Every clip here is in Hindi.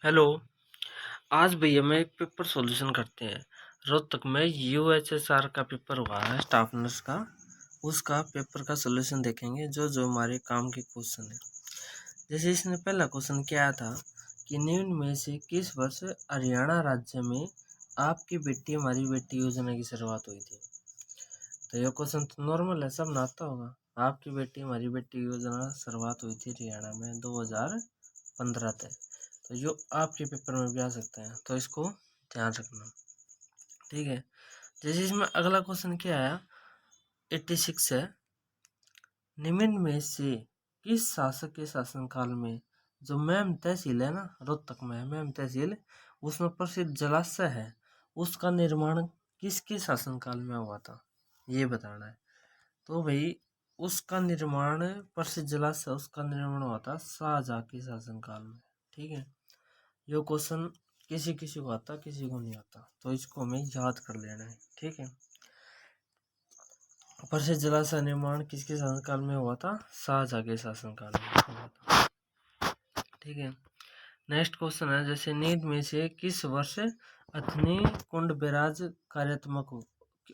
हेलो। आज भैया मैं एक पेपर सॉल्यूशन करते हैं। रोहतक में यूएचएसआर का पेपर हुआ है स्टाफ नर्स का। उसका पेपर का सॉल्यूशन देखेंगे जो जो हमारे काम के क्वेश्चन है। जैसे इसने पहला क्वेश्चन क्या आया था कि निम्न में से किस वर्ष हरियाणा राज्य में आपकी बेटी हमारी बेटी योजना की शुरुआत हुई थी। तो यह क्वेश्चन तो नॉर्मल है, सब नाता होगा। आपकी बेटी हमारी बेटी योजना शुरुआत हुई थी हरियाणा में 2015 तक। तो जो आपके पेपर में भी आ सकते हैं, तो इसको ध्यान रखना। ठीक है। जैसे इसमें अगला क्वेश्चन क्या आया, 86 है। निम्न में से किस शासक के शासनकाल में जो मैम तहसील है ना, रोहतक में मैम तहसील, उसमें प्रसिद्ध जलाशय है, उसका निर्माण किसके शासनकाल में हुआ था, ये बताना है। तो भाई उसका निर्माण, प्रसिद्ध जलाशय उसका निर्माण हुआ था शाहजहाँ के शासनकाल में। ठीक है। ये क्वेश्चन किसी किसी को आता, किसी को नहीं आता, तो इसको हमें याद कर लेना है। ठीक है। प्रसिद्ध जलाशय निर्माण किसके शासनकाल में हुआ था, शाहजहाँ के शासनकाल में हुआ था। ठीक है। नेक्स्ट क्वेश्चन है, जैसे नींद में से किस वर्ष अथनी कुंड बैराज कार्यात्मक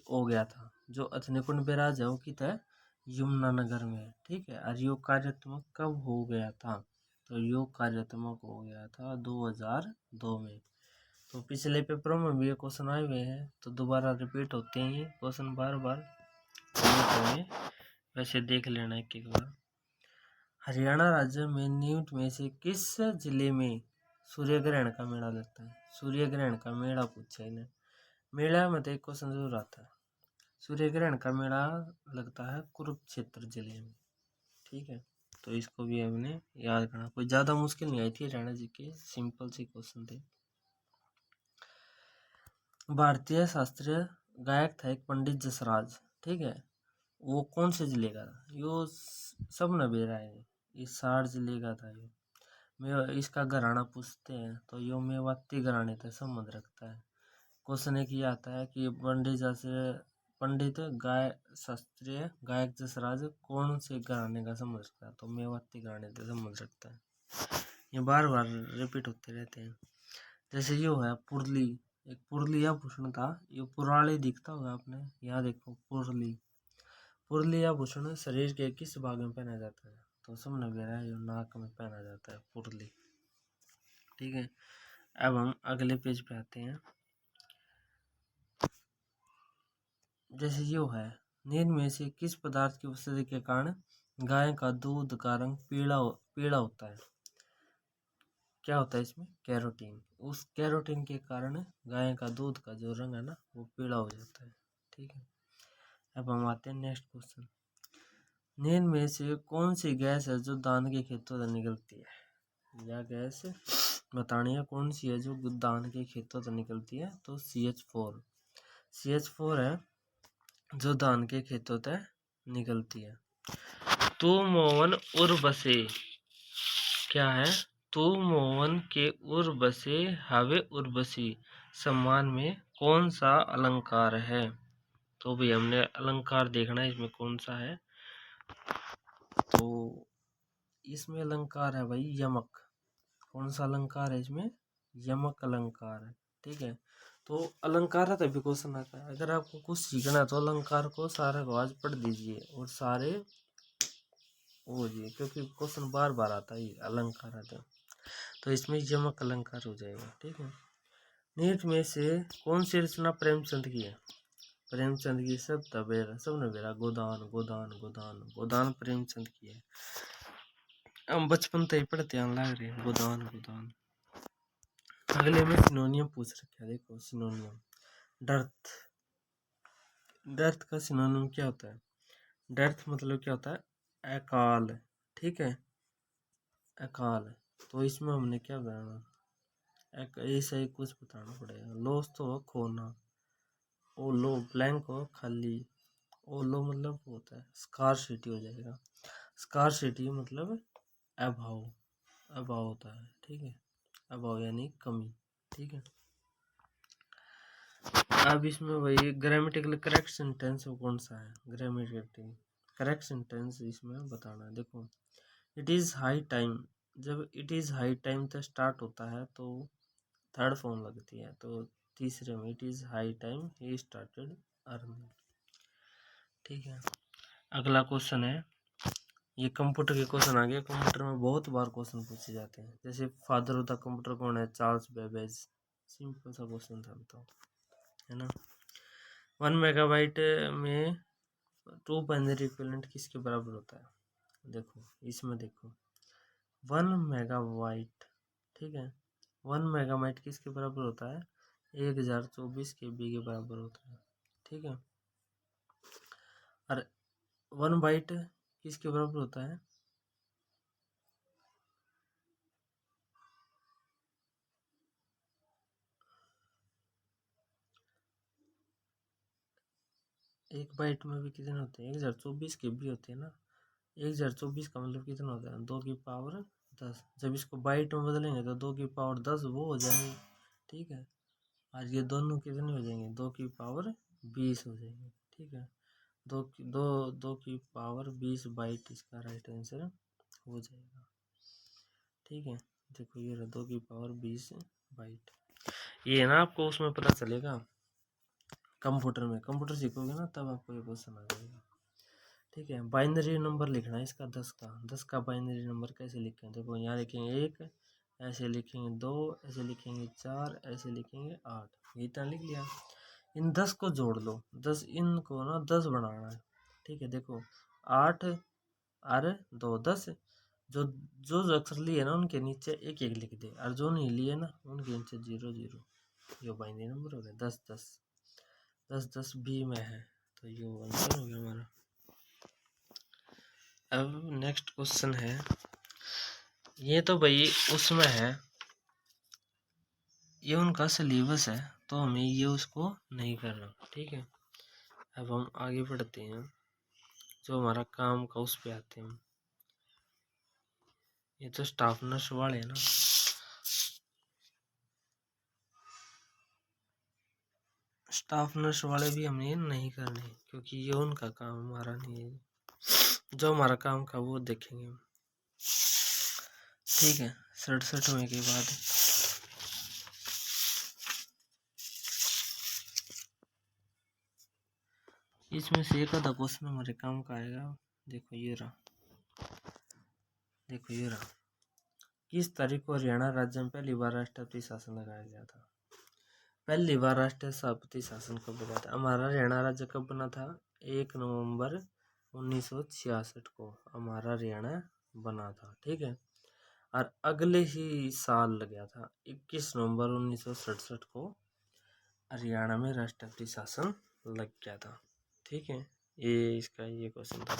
हो गया था। जो अथनी कुंड बैराज है वो कितना है, यमुनानगर में है। ठीक है। और योग कार्यात्मक कब हो गया था, तो योग कार्यात्मक हो गया था 2002 में। तो पिछले पेपरों में भी ये क्वेश्चन आए हुए हैं, तो दोबारा रिपीट होते हैं क्वेश्चन बार बार, वैसे देख लेना एक एक बार। हरियाणा राज्य में निम्न में से किस जिले में सूर्य ग्रहण का मेला लगता है। सूर्य ग्रहण का मेला पूछा इन्हें। मेला में तो एक क्वेश्चन जरूर आता है। सूर्य ग्रहण का मेला लगता है कुरुक्षेत्र जिले में। ठीक है। तो इसको भी हमने याद करना, कोई ज्यादा मुश्किल नहीं आई थी हरियाणा जी के, सिंपल सी क्वेश्चन थे। भारतीय शास्त्रीय गायक था एक पंडित जसराज। ठीक है। वो कौन से जिले का था, यो सब नबेरा है, ये 60 जिले का था। यो मैं इसका घराना पूछते हैं तो यो मेवाती घराने से संबंध रखता है। क्वेश्चन एक ये आता है कि पंडित गाय शास्त्रीय गायक जसराज कौन से घराने का संबंध रखता है, तो मेवाती घराने से संबंध रखता है। ये बार बार रिपीट होते रहते हैं। जैसे यो है पुरली, एक पुरली आभूषण था, ये पुराले दिखता होगा आपने, यहाँ देखो पुरली। पुरली आभूषण शरीर के किस भाग में पहना जाता है, तो समझ गया है, यो नाक में पहना जाता है पुरली। ठीक है। अब हम अगले पेज पे आते हैं। जैसे यो है, नींद में से किस पदार्थ की उपस्थिति के कारण गाय का दूध का रंग पीला होता है। क्या होता है इसमें, कैरोटीन। उस कैरोटीन के कारण गाय का दूध का जो रंग है ना, वो पीला हो जाता है। ठीक है। अब हम आते हैं नेक्स्ट क्वेश्चन। नींद में से कौन सी गैस है जो दान के खेतों से निकलती है। यह गैस बतानी है कौन सी है जो दान के खेतों से निकलती है, तो CH4। CH4 है जो धान के खेतों से निकलती है। तू मोहन उर बसे, क्या है, तू मोहन के उर बसे हवे उर्वशी सम्मान में कौन सा अलंकार है। तो भी हमने अलंकार देखना है, इसमें कौन सा है, तो इसमें अलंकार है भाई यमक। कौन सा अलंकार है इसमें, यमक अलंकार है। ठीक है। तो अलंकार है तभी क्वेश्चन आता है। अगर आपको कुछ सीखना है तो अलंकार को सारा को आज पढ़ दीजिए और सारे हो जाइए, क्योंकि क्वेश्चन बार बार आता है अलंकार आता है, तो इसमें यमक अलंकार हो जाएगा। ठीक है। नीट में से कौन सी रचना प्रेमचंद की है। प्रेमचंद की सब नवेरा गोदान गोदान गोदान गोदान प्रेमचंद की है। हम बचपन से ही पढ़ते हैं, लग रहे हैं गोदान गोदान। अगले में सिनोनियम पूछ रखा है, देखो सिनोनियम। डर्थ, डर्थ का सिनोनियम क्या होता है। डर्थ मतलब क्या होता है, अकाल। ठीक है, अकाल। तो इसमें हमने क्या बताना, ऐसा ही कुछ बताना पड़ेगा। लॉस तो हो खोना, ओ लो ब्लैंक हो खाली, ओ लो मतलब होता है स्कार्सिटी हो जाएगा। स्कार्सिटी मतलब अभाव, अभाव होता है। ठीक है, अभाव यानी कमी। ठीक है। अब इसमें वही ग्रामेटिकल करेक्ट सेंटेंस कौन सा है, ग्रामेटिकल करेक्ट सेंटेंस इसमें बताना है। देखो, इट इज़ हाई टाइम जब इट इज़ हाई टाइम तक स्टार्ट होता है तो थर्ड फॉर्म लगती है, तो तीसरे में it is high time he started earning. ठीक है, अगला क्वेश्चन है, ये कंप्यूटर के क्वेश्चन आ गए। कंप्यूटर में बहुत बार क्वेश्चन पूछे जाते हैं, जैसे फादर ऑफ द कंप्यूटर कौन है? Charles Babbage. सिंपल सा क्वेश्चन था तो, है ना। 1 मेगाबाइट में 2 बाइनरी इक्विवेलेंट किसके बराबर होता है? देखो इसमें देखो 1 मेगाबाइट, ठीक है, 1 मेगाबाइट किसके बराबर होता है? 1024 KB के बराबर होता है। ठीक है, और 1 बाइट किसके बराबर होता है? एक बाइट में भी कितने होते हैं? 1024 KB होते हैं ना। 1024 का मतलब कितना होता है? 2 की पावर 10। जब इसको बाइट में बदलेंगे तो 2 की पावर 10 वो हो जाएंगे। ठीक है, और ये दोनों कितने हो जाएंगे? 2 की पावर 20 हो जाएंगे। ठीक है, दो की पावर 20 बाइट इसका राइट आंसर हो जाएगा। ठीक है, देखो ये रहा 2 की पावर 20 बाइट। ये है ना, आपको उसमें पता चलेगा कंप्यूटर में, कंप्यूटर सीखोगे ना तब आपको ये क्वेश्चन आ जाएगा। ठीक है, बाइनरी नंबर लिखना है इसका 10 का बाइनरी नंबर कैसे लिखें? देखो यहाँ लिखेंगे 1, ऐसे लिखेंगे 2, ऐसे लिखेंगे 4, ऐसे लिखेंगे 8, ये इतना लिख लिया। इन 10 को जोड़ लो, 10 इनको ना 10 बनाना है। ठीक है, देखो 8 और 2 10, जो जो अक्षर लिए ना उनके नीचे एक एक लिख दे, और जो नहीं लिए ना उनके नीचे 0 0। ये बाइनरी नंबर हो गया 10 10 10 10 बी में है, तो ये आंसर हो गया हमारा। अब नेक्स्ट क्वेश्चन है, ये तो भाई उसमें है, ये उनका सिलेबस है तो हमें ये उसको नहीं करना। ठीक है, अब हम आगे बढ़ते हैं, जो हमारा काम का उस पे आते हैं। ये तो स्टाफ नर्स वाले है ना, स्टाफ नर्स वाले भी हमें नहीं करने, क्योंकि ये उनका काम हमारा नहीं है। जो हमारा काम का वो देखेंगे। ठीक है, 67वें के बाद इसमें से एक आधा क्वेश्चन हमारे काम का आएगा। देखो ये रहा, देखो ये रहा, किस तारीख को हरियाणा राज्य में पहली बार राष्ट्रपति शासन लगाया गया था? पहली बार राष्ट्रपति शासन कब लगा था? हमारा हरियाणा राज्य कब बना था? 1 नवंबर 1966 को हमारा हरियाणा बना था। ठीक है, और अगले ही साल लग गया था 21 नवंबर 1967 को हरियाणा में राष्ट्रपति शासन लग गया था। ठीक है, ये इसका ये क्वेश्चन था।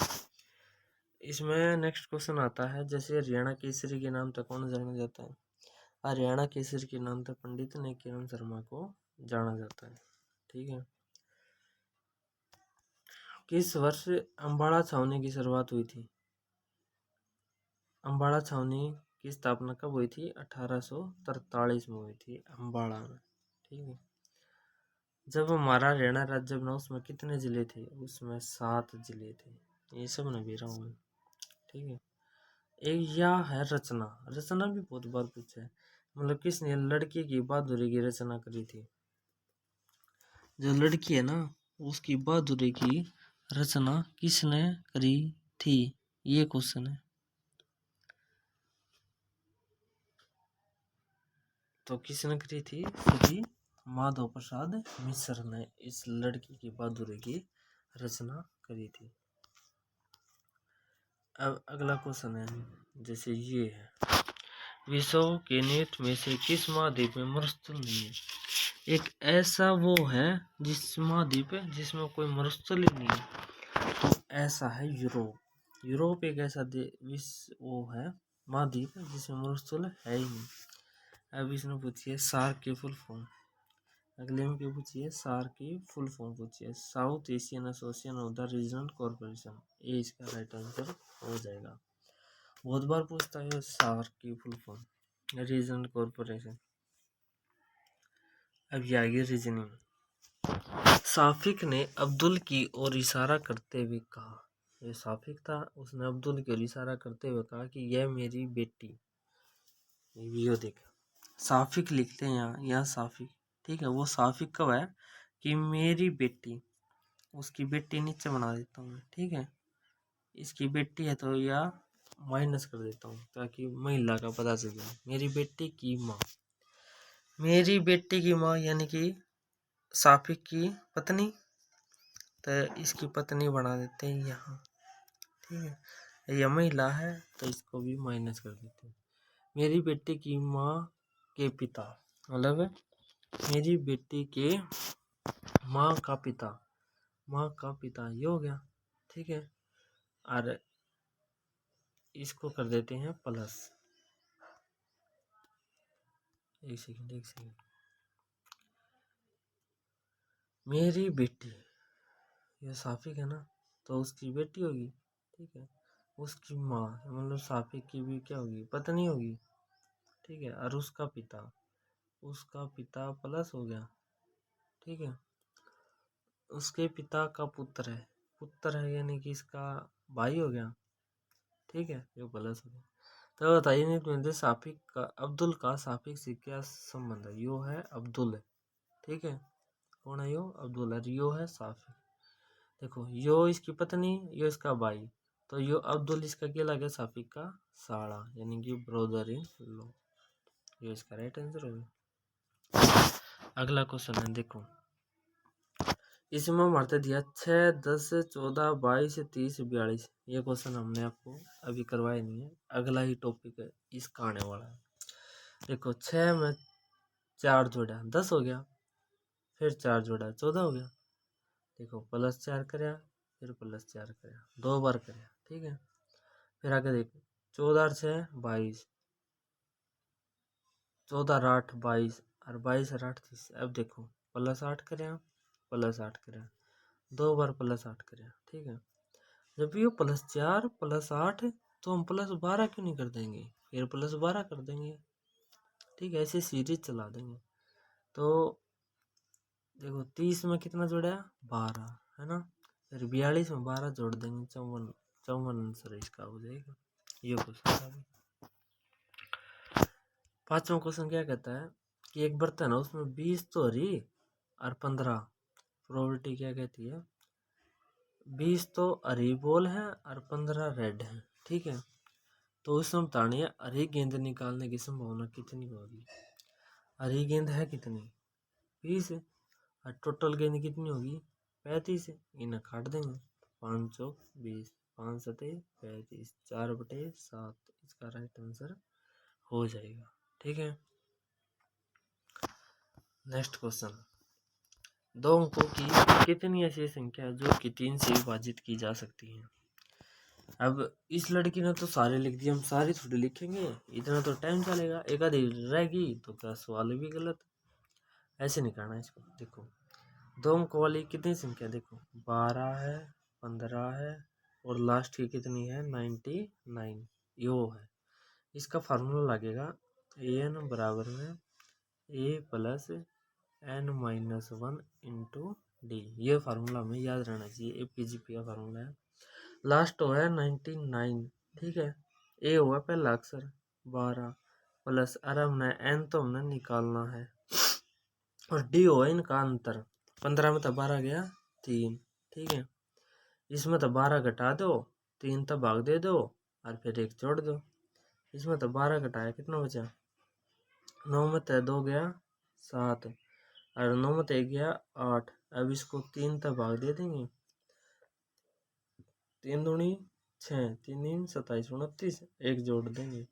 इसमें नेक्स्ट क्वेश्चन आता है, जैसे हरियाणा केसरी के नाम तक कौन जाना जाता है? हरियाणा केसरी के नाम तक पंडित नैकेरम शर्मा को जाना जाता है। ठीक है, किस वर्ष अम्बाड़ा छावनी की शुरुआत हुई थी? अम्बाड़ा छावनी की स्थापना कब हुई थी? 1843 में हुई थी अम्बाड़ा में। ठीक है, जब हमारा हरियाणा राज्य बना उसमें कितने जिले थे? उसमें 7 जिले थे। ये सब मैं भी रहा हूँ। ठीक है, एक यह है रचना, रचना भी बहुत बार पूछा है, मतलब किसने लड़की की बहादुरी की रचना करी थी? जो लड़की है ना उसकी बहादुरी की रचना किसने करी थी? ये क्वेश्चन है। तो किसने करी थी? श्री माधव प्रसाद मिश्र ने इस लड़की की बहादुरी की रचना करी थी। अब अगला क्वेश्चन है, जैसे ये है, विश्व के नेट में से किस महाद्वीप में मरुस्थल नहीं है? एक ऐसा वो है जिस महाद्वीप है जिसमें कोई मरुस्थल ही नहीं है, तो ऐसा है यूरोप। यूरोप एक ऐसा विश्व वो है महाद्वीप जिसमें मरुस्थल है ही नहीं। अब इसने पूछिए सार्क की फुल फॉर्म। अगले में क्या पूछिए? सार्क की फुल फॉर्म पूछिए, south Asian association of the regional corporation. ये इसका राइट आंसर हो जाएगा। बहुत बार पूछता है सार्क की फुल फॉर्म, रीजनल कॉर्पोरेशन। अब ये आगे रीजनिंग। साफिक ने अब्दुल की ओर इशारा करते हुए कहा, ये साफिक था, उसने अब्दुल की ओर इशारा करते हुए कहा कि यह मेरी बेटी यो देख, साफिक लिखते हैं यहाँ साफिक, ठीक है। वो साफिक कब है कि मेरी बेटी, उसकी बेटी नीचे बना देता हूँ मैं, ठीक है। इसकी बेटी है तो या माइनस कर देता हूँ ताकि महिला का पता चल जाए। मेरी बेटी की माँ, मेरी बेटी की माँ यानी कि साफिक की पत्नी, तो इसकी पत्नी बना देते हैं यहाँ, ठीक है। यह महिला है तो इसको भी माइनस कर देते हैं। मेरी बेटी की माँ के पिता, मतलब मेरी बेटी के माँ का पिता, माँ का पिता ये हो गया, ठीक है। और इसको कर देते हैं प्लस, एक सेकंड, मेरी बेटी, ये साफिक है ना, तो उसकी बेटी होगी, ठीक है। उसकी माँ मतलब साफिक की भी क्या होगी, पत्नी होगी, ठीक है। और उसका पिता प्लस हो गया, ठीक है। उसके पिता का पुत्र है यानी कि इसका भाई हो गया, ठीक है। ये प्लस हो गया। तो बताइए नहीं तो साफिक का अब्दुल का साफिक से क्या संबंध है। यो है अब्दुल है, ठीक है। कौन है यो, अब्दुल है। यो है साफिक। देखो यो इसकी पत्नी, यो इसका भाई, तो यो अब्दुल इसका क्या लगे, साफिक का साड़ा यानी कि ब्रदर इन लॉ। ये इसका राइट आंसर होगा। अगला क्वेश्चन है, देखो इसमें हमारे दिया 6, 10, 14, 22, 30, 42। ये क्वेश्चन हमने आपको अभी करवाया नहीं है, अगला ही टॉपिक है इसका आने वाला है। देखो 6 में 4 जोड़ा 10 हो गया, फिर 4 जोड़ा 14 हो गया। देखो +4 कराया, फिर +4 कराया, 2 बार कराया, ठीक है। फिर आगे देखो 14 और 6 22, 14 और 8 22, और 22 और 8 30। अब देखो +8 कराया, +8 कराया, 2 बार +8 कराया, ठीक है। जब ये +4 +8 तो हम +12 क्यों नहीं कर देंगे, फिर +12 कर देंगे, ठीक है। ऐसे सीरीज चला देंगे। तो देखो 30 में कितना जोड़ा, 12 है ना, फिर 42 में 12 जोड़ देंगे, 54, 54 आंसर इसका हो जाएगा। ये क्वेश्चन। पांचवा क्वेश्चन क्या कहता है कि एक बर्तन है उसमें 20 तो हरी और 15, प्रोबेबिलिटी क्या कहती है, 20 तो हरी बॉल है और 15 रेड है, ठीक है। तो उसमें बतानी है हरी गेंद निकालने की संभावना कितनी होगी। हरी गेंद है कितनी, 20, और टोटल गेंद कितनी होगी, 35। इन्हें काट देंगे, 5 चौक 20, 5 सते 35, 4/7 इसका राइट आंसर हो जाएगा, ठीक है। नेक्स्ट क्वेश्चन, 2 अंकों की कितनी ऐसी संख्या है जो कि 3 से विभाजित की जा सकती है। अब इस लड़की ने तो सारे लिख दिए, हम सारी थोड़ी लिखेंगे, इतना तो टाइम चलेगा, एक आधी रहेगी तो क्या सवाल भी गलत, ऐसे नहीं करना इसको। देखो 2 अंक वाली कितनी संख्या, देखो 12 है, 15 है, और लास्ट की कितनी है 99, यो है। इसका फार्मूला लगेगा an बराबर में a plus n-1 into D. ये फार्मूला हमें याद रहना चाहिए, APGP का फार्मूला है। लास्ट हो है 99, ठीक है। ए हुआ पहला अक्षर 12 प्लस हमने n तो हमने निकालना है, और डी हो इनका अंतर। 15 में तो 12 गया 3, ठीक है। इसमें तो 12 घटा दो, 3 तो भाग दे दो, और फिर 1 जोड़ दो। इसमें तो 12 घटाया कितना बचा, 9 में तो 2 गया 7, और 9 में तो 1 गया 8। अब इसको 3 तो भाग दे देंगे, 3 दूनी 6, 3 3 27 29, 1 जोड़ देंगे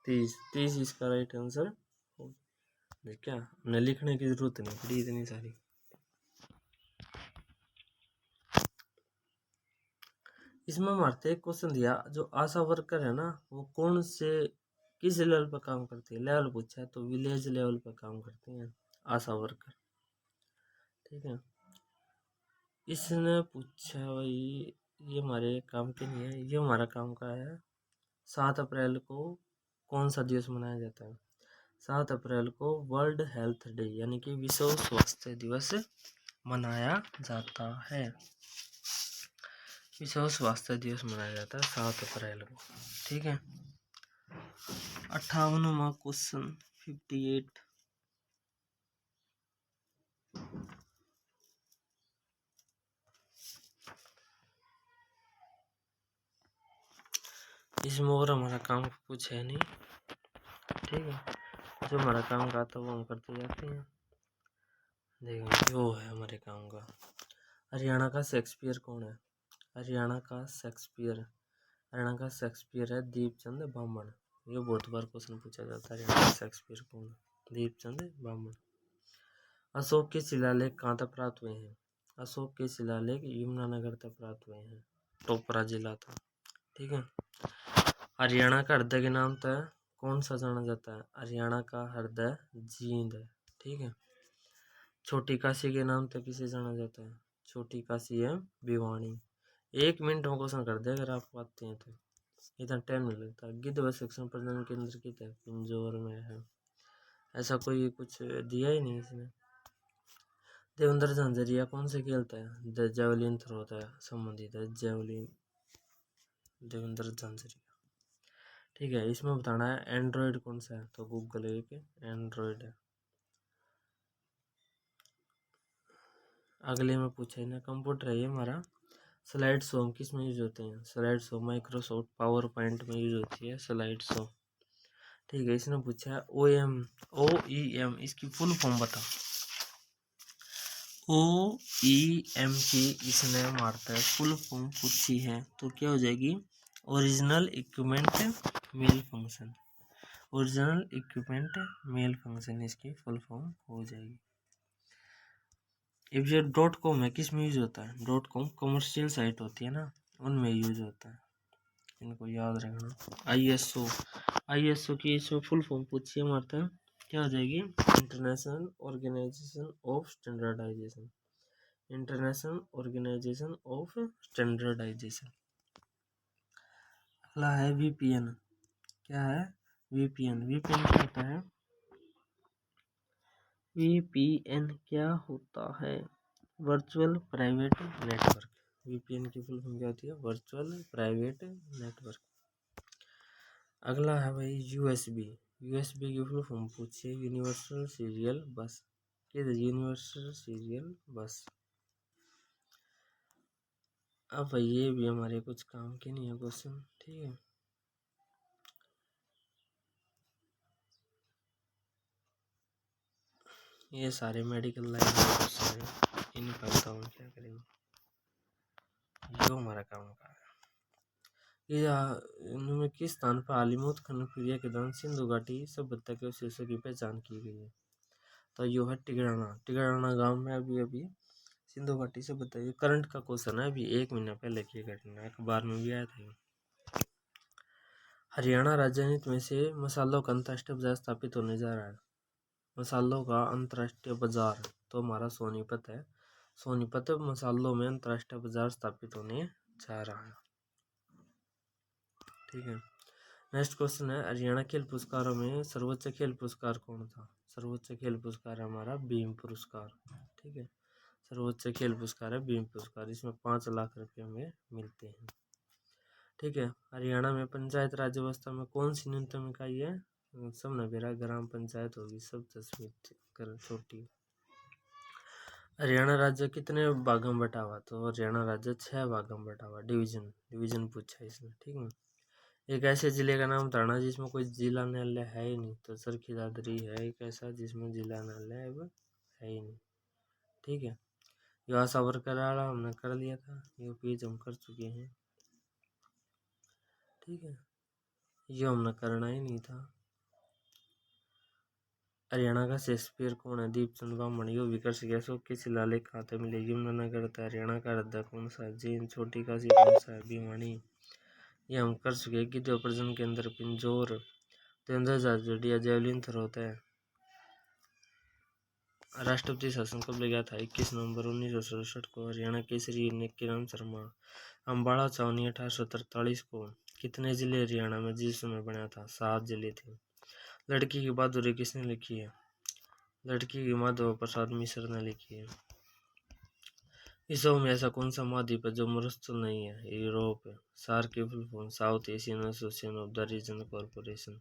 30, 30 इसका राइट आंसर हो। क्या हमने लिखने की जरूरत नहीं पड़ी इतनी सारी। इसमें हमारे एक क्वेश्चन दिया, जो आशा वर्कर है ना वो कौन से किस लेवल पर काम करती है, लेवल पूछा है तो विलेज लेवल पर काम करती हैं आशा वर्कर, ठीक है। इसने पूछा भाई, ये हमारे काम के नहीं है, ये हमारा काम का है। 7 अप्रैल को कौन सा दिवस मनाया जाता है, 7 अप्रैल को वर्ल्ड हेल्थ डे यानी कि विश्व स्वास्थ्य दिवस मनाया जाता है। विश्व स्वास्थ्य दिवस मनाया जाता है 7 अप्रैल को, ठीक है। 58वां क्वेश्चन 58। इसमें और हमारा काम कुछ है नहीं, ठीक है। जो हमारा काम का था वो हम करते जाते हैं। देखो वो है हमारे काम का। हरियाणा का शेक्सपियर कौन है? हरियाणा का शेक्सपियर है दीपचंद ब्राह्मण। ये बहुत बार क्वेश्चन पूछा जाता है, हरियाणा का शेक्सपियर कौन है? दीपचंद ब्राह्मण। अशोक के शिलालेख कहाँ तक प्राप्त हुए हैं? अशोक के शिलालेख यमुनानगर तक प्राप्त हुए हैं, टोपरा जिला था, ठीक है। हरियाणा का हृदय के नाम तक कौन सा जाना जाता है? हरियाणा का हृदय जींद है, ठीक है। छोटी काशी के नाम तक किसे जाना जाता है? छोटी काशी है भिवानी। 1 मिनट में क्वेश्चन कर दे अगर आप आते हैं तो, इतना टाइम नहीं लगता। गिद्ध शिक्षण प्रजनन केंद्र किधर है? पिंजौर में है। ऐसा कोई कुछ दिया ही नहीं इसने। देवेंद्र झांझरिया कौन से खेलता है? जेवलिन थ्रो होता है, संबंधित है जेवलिन, देवेंद्र झांझरिया, ठीक है। इसमें बताना है एंड्रॉयड कौन सा है, तो गूगल एक एंड्रॉयड है। अगले में पूछा है ना, कंप्यूटर है ये हमारा। स्लाइड शो किस में यूज होते हैं? Slide show Microsoft power point में यूज होती है स्लाइड शो, ठीक है। इसने पूछा है OEM इसकी फुल फॉर्म बता। OEM की इसने मारता है फुल फॉर्म पूछी है तो क्या हो जाएगी? Original equipment malfunction. Original equipment malfunction इसकी फुल फॉर्म हो जाएगी। अब ये .com है किस में यूज होता है? .com कमर्शियल साइट होती है ना, उनमें यूज होता है, इनको याद रखना। ISO की इसमें फुल फॉर्म पूछिए हमारे, क्या हो जाएगी? International organisation of standardisation. International organisation of standardisation. अगला है VPN। क्या है? VPN क्या होता है? VPN क्या होता है? Virtual private network. VPN की फुल फॉर्म क्या होती है? Virtual private network. अगला है भाई USB की फुल फॉर्म पूछिए। यूनिवर्सल सीरियल बस। क्या यूनिवर्सल सीरियल बस। अब ये भी हमारे कुछ काम के नहीं है क्वेश्चन, ठीक है। ये सारे मेडिकल लाइन के क्वेश्चन है, इनका बताओ क्या करेंगे। जो हमारा काम का है ये इनमें किस स्थान पर हालिमौत खनन प्रक्रिया के दौरान सिंधु घाटी सभ्यता के अवशेषों की पहचान की गई है? तो यो है टिगराना गांव में अभी सिंधु घाटी से बताइए। करंट का क्वेश्चन है, अभी 1 महीना पहले की घटना, अखबार में भी आया था। हरियाणा राजनीति में से मसालों का अंतर्राष्ट्रीय बाजार स्थापित होने जा रहा है। मसालों का अंतर्राष्ट्रीय बाजार तो हमारा सोनीपत है। सोनीपत मसालों में अंतर्राष्ट्रीय बाजार स्थापित होने जा रहा है, ठीक है। नेक्स्ट क्वेश्चन है, हरियाणा खेल पुरस्कारों में सर्वोच्च खेल पुरस्कार कौन था? सर्वोच्च खेल पुरस्कार है हमारा भीम पुरस्कार, ठीक है। सर्वोच्च खेल पुरस्कार है भीम पुरस्कार, इसमें 5 लाख रुपए में मिलते हैं, ठीक है। हरियाणा में पंचायत राज व्यवस्था में कौन सी न्यूनतम इकाई है? सब नगरा ग्राम पंचायत होगी, सब 10 कर छोटी। हरियाणा राज्य कितने भागों में बटा हुआ? तो हरियाणा राज्य 6 भागों में बटा हुआ। डिवीजन पूछा इसने, ठीक है। एक ऐसे जिले का नाम बताना जिसमें कोई जिला न्यायालय है ही नहीं, तो चरखी दादरी है एक ऐसा जिसमें जिला न्यायालय अब है ही नहीं, ठीक है। युवा सावरकर वाला हमने कर लिया था, यूपी हम कर चुके हैं, ठीक है। ये हमने करना ही नहीं था। हरियाणा का शेक्सपियर कौन है? दीपचंद ब्राह्मण। यो भी कर सके। अशोक के शिलालेख कहाँ तक मिले? यमुनानगर था। हरियाणा का हृदय कौन सा है? जींद। छोटी काशी कौन सा है? भिवानी। ये हम कर चुके। गिद्ध प्रजनन केंद्र पिंजौर। देवेंद्र झाझड़िया जेवलिन थ्रो होता है। राष्ट्रपति शासन कब लगा था? 21 नवंबर 1967 को। हरियाणा केसरी किरण शर्मा। अम्बाड़ा छावनी 1843 को। कितने जिले हरियाणा में जिसमें बना था? 7 जिले थे। लड़की की बहादुरी किसने लिखी है? लड़की की माधव प्रसाद मिश्र ने लिखी है। विश्व में ऐसा कौन सा महाद्वीप है जो मरुस्थल नहीं है? यूरोप है। सार्क की full form south Asian association of the region corporation.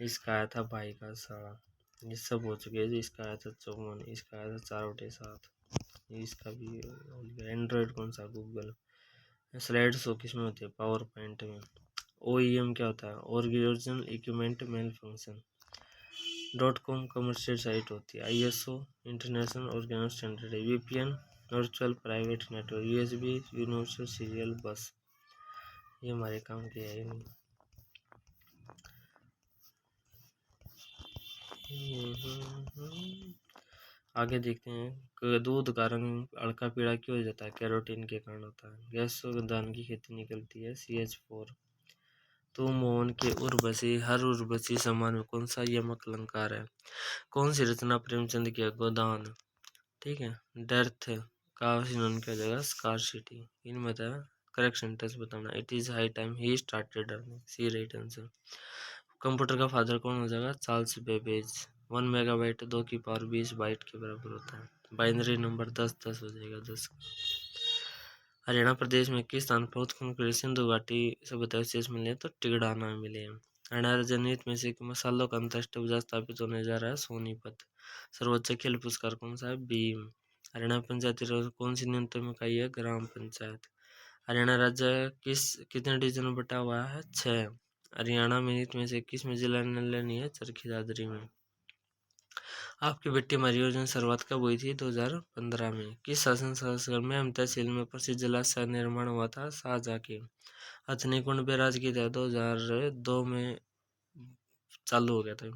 इसका आया था भाई का साड़ा। ये सब हो चुके हैं। इसका आया था 54, इसका आया था 4/7। इसका भी हो गया। एंड्रॉयड कौन सा? गूगल। स्लाइड शो किसमें होती है? पावर पॉइंट में। OEM क्या होता है? Original equipment malfunction. .com commercial site होती है। ISO इंटरनेशनल ऑर्गेनाइज स्टैंडर्ड है। VPN virtual private network. USB universal serial bus. ये हमारे काम के है ही नहीं। आगे देखते हैं। दूध का रंग हल्का पीला क्यों हो जाता है? कैरोटीन के कारण होता है। गैस दान की खेती निकलती है। CH4। तो मोहन के उर्वशी हर उर्वशी समान में कौन सा यमक अलंकार है? कौन सी रचना प्रेमचंद की है? गोदान। ठीक है। डेर्थ का सिनोनिम क्या हो जाएगा? स्कार्सिटी। इनमें था करेक्ट सेंटेंस बताना। It is high time he started earning. C right answer. Computer का फादर कौन हो जाएगा? Charles Babbage. 1 मेगाबाइट 2 की पावर 20 बाइट के बराबर होता है। बाइनरी नंबर 10 हो जाएगा 10। हरियाणा प्रदेश में किस स्थान पर उत्खनन सिंधु घाटी सभ्यता अवशेष मिले तो टिगड़ाना मिले हैं। हरियाणा जनहित में से मसालों का अंतर्राष्ट्रीय बाजार स्थापित होने जा रहा है। सोनीपत। सर्वोच्च खेल पुरस्कार कौन सा है? भीम। हरियाणा पंचायती राज कौन सी न्यूनतम इकाई है? ग्राम पंचायत। हरियाणा राज्य कितने डिवीजन में बटा हुआ है? 6। हरियाणा में से किस में जिला न्यायालय नहीं है? चरखी दादरी में। आपकी बेटी हमारी योजना शुरुआत कब हुई थी? 2015 में। किस शासन शासनकाल में हम तहसील में प्रसिद्ध जलाशय निर्माण हुआ था? शाहजहाँ के। हथनी कुंड बैराज की था 2002 में चालू हो गया था।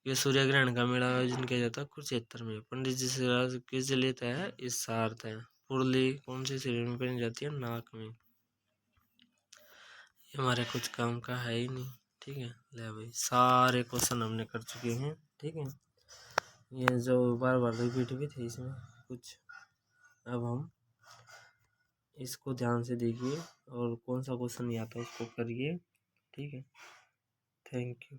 ये सूर्य ग्रहण का मेला आयोजन किया जाता है कुरुक्षेत्र में। पंडित जी से किस जिले तय है? इस सार्थ है। पुरली कौन सी शरीर में पहनी जाती है? नाक में। ये हमारे कुछ काम का है ही नहीं। ठीक है। ले भाई सारे क्वेश्चन हमने कर चुके हैं। ठीक है। ये जो बार बार रिपीट भी थे इसमें कुछ। अब हम इसको ध्यान से देखिए और कौन सा क्वेश्चन नहीं आता उसको करिए। ठीक है। Thank you.